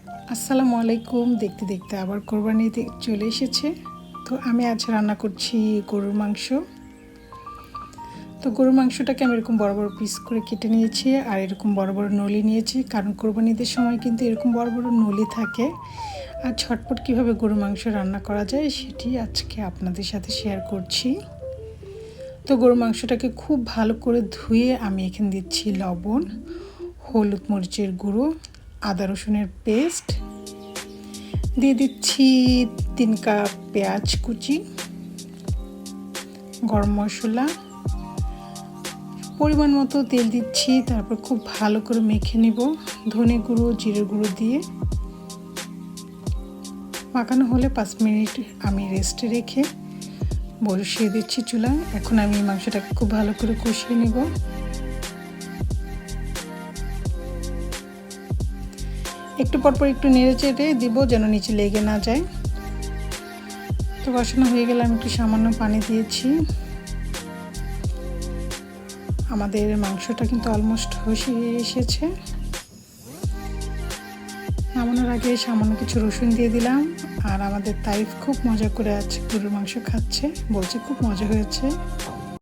আসসালামু আলাইকুম। দেখতে দেখতে আবার কোরবানি ঈদ চলে এসেছে। তো আমি আজ রান্না করছি গরুর মাংস। তো গরুর মাংসটাকে আমি এরকম বড় বড় পিস করে কেটে নিয়েছি, আর এরকম বড় বড় নলি নিয়েছি, কারণ কোরবানি ঈদের সময় কিন্তু এরকম বড় বড় নলি থাকে। আর ঝটপট কীভাবে গরুর মাংস রান্না করা যায় সেটি আজকে আপনাদের সাথে শেয়ার করছি। তো গরুর মাংসটাকে খুব ভালো করে ধুয়ে আমি এখানে দিচ্ছি লবণ, হলুদ মরিচের গুঁড়ো, আদা রসুনের পেস্ট, দিয়ে দিচ্ছি 3 কাপ পেঁয়াজ কুচি, গরম মশলা, পরিমাণ মতো তেল দিচ্ছি। তারপর খুব ভালো করে মেখে নিব ধনে গুঁড়ো, জিরে গুঁড়ো দিয়ে। মাখানো হলে 5 মিনিট আমি রেস্টে রেখে বসিয়ে দিচ্ছি চুলায়। এখন আমি মাংসটাকে খুব ভালো করে কষিয়ে নেব। একটু পরপর একটু নেড়ে চেড়ে দিব যেন নিচে লেগে না যায়। তো কষানো হয়ে গেলে আমি একটু সামান্য পানি দিয়েছি। আমাদের মাংসটা কিন্তু অলমোস্ট হয়ে এসেছে। নামানোর আগে সামান্য কিছু রসুন দিয়ে দিলাম। আর আমাদের তাইফ খুব মজা করে আছে গরুর মাংস খাচ্ছে, বলছে খুব মজা হয়েছে।